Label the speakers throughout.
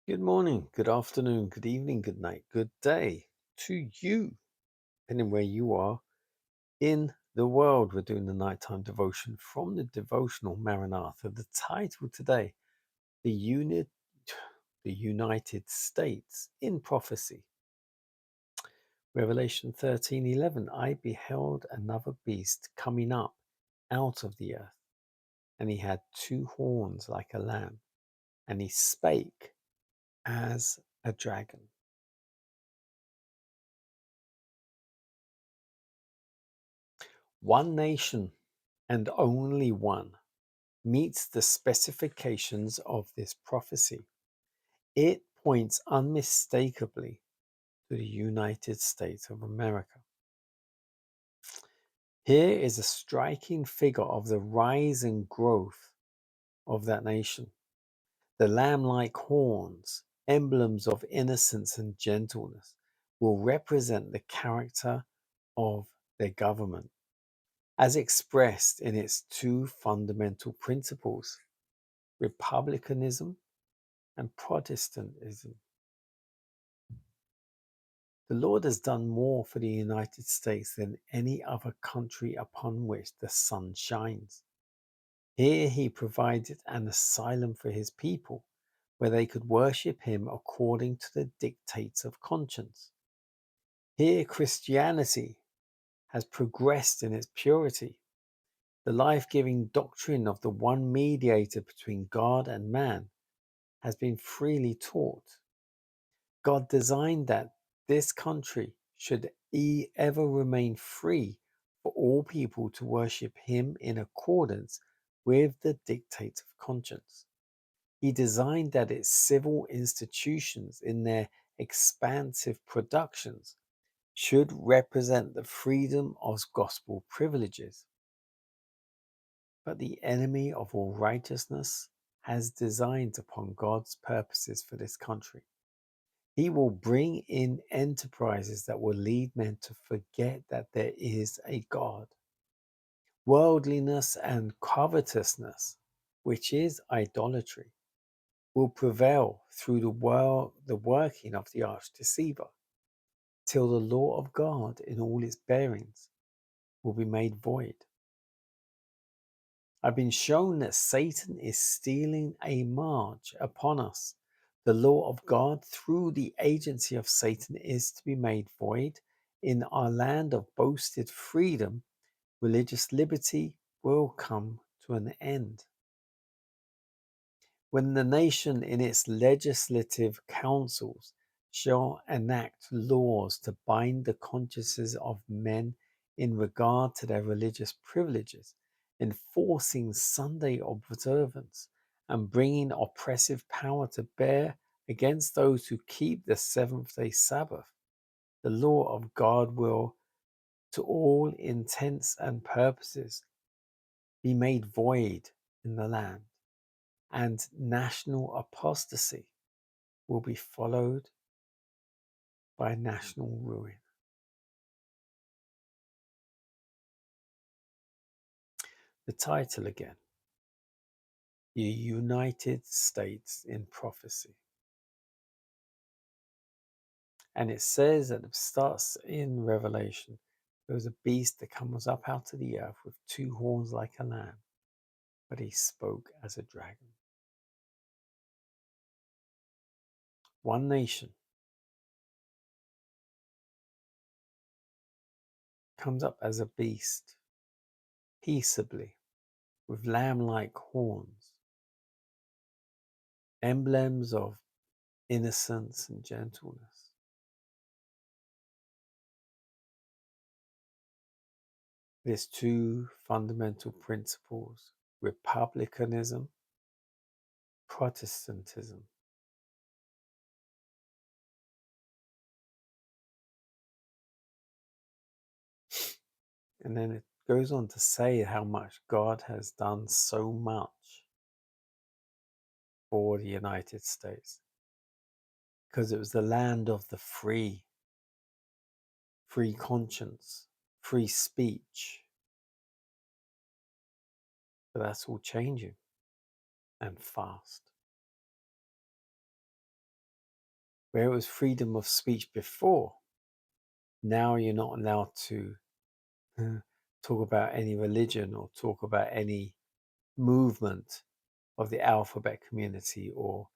Speaker 1: Good morning, good afternoon, good evening, good night, good day to you, depending where you are in the world. We're doing the nighttime devotion from the devotional Maranatha. The title today, the unit, the United States in prophecy. Revelation 13:11. I beheld another beast coming up out of the earth, and he had two horns like a lamb, and he spake as a dragon. One nation and only one meets the specifications of this prophecy. It points unmistakably to the United States of America. Here is a striking figure of the rise and growth of that nation. The lamb like horns, emblems of innocence and gentleness, will represent the character of their government as expressed in its two fundamental principles: Republicanism and Protestantism. The Lord has done more for the United States than any other country upon which the sun shines. Here he provided an asylum for his people, where they could worship him according to the dictates of conscience. Here Christianity has progressed in its purity. The life-giving doctrine of the one mediator between God and man has been freely taught. God designed that this country should ever remain free for all people to worship Him in accordance with the dictates of conscience. He designed that its civil institutions, in their expansive productions, should represent the freedom of gospel privileges. But the enemy of all righteousness has designs upon God's purposes for this country. He will bring in enterprises that will lead men to forget that there is a God. Worldliness and covetousness, which is idolatry, will prevail through the working of the arch deceiver, till the law of God in all its bearings will be made void. I've been shown that Satan is stealing a march upon us. The law of God through the agency of Satan is to be made void. In our land of boasted freedom, religious liberty will come to an end. When the nation in its legislative councils shall enact laws to bind the consciences of men in regard to their religious privileges, enforcing Sunday observance and bringing oppressive power to bear against those who keep the seventh-day Sabbath, the law of God will, to all intents and purposes, be made void in the land, and national apostasy will be followed by national ruin. The title again, The United States in Prophecy. And it says that it starts in Revelation. There was a beast that comes up out of the earth with two horns like a lamb, but he spoke as a dragon. One nation comes up as a beast, peaceably, with lamb-like horns, emblems of innocence and gentleness. There's two fundamental principles: Republicanism, Protestantism. And then it goes on to say how much God has done so much for the United States, because it was the land of the free, free conscience, free speech. But that's all changing, and fast. Where it was freedom of speech before, now you're not allowed to talk about any religion or talk about any movement of the alphabet community or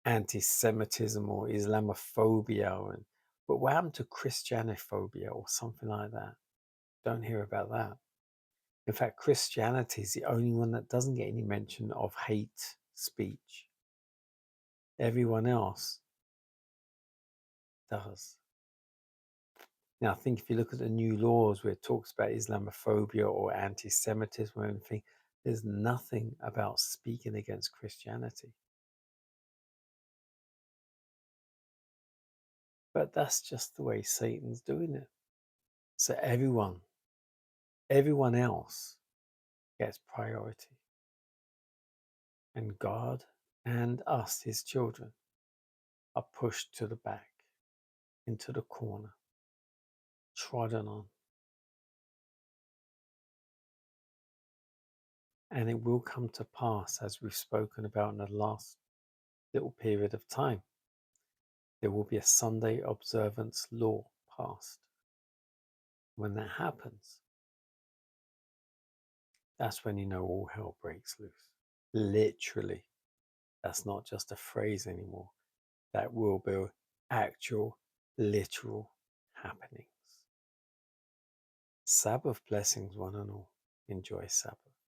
Speaker 1: anti-Semitism or Islamophobia. But what happened to Christianophobia or something like that? Don't hear about that. In fact, Christianity is the only one that doesn't get any mention of hate speech. Everyone else does. Now, I think if you look at the new laws where it talks about Islamophobia or anti-Semitism or anything, there's nothing about speaking against Christianity. But that's just the way Satan's doing it. So everyone else gets priority. And God and us, his children, are pushed to the back, into the corner, trodden on. And it will come to pass, as we've spoken about in the last little period of time. There will be a Sunday observance law passed. When that happens, that's when you know all hell breaks loose. Literally. That's not just a phrase anymore. That will be actual, literal happenings. Sabbath blessings, one and all. Enjoy Sabbath.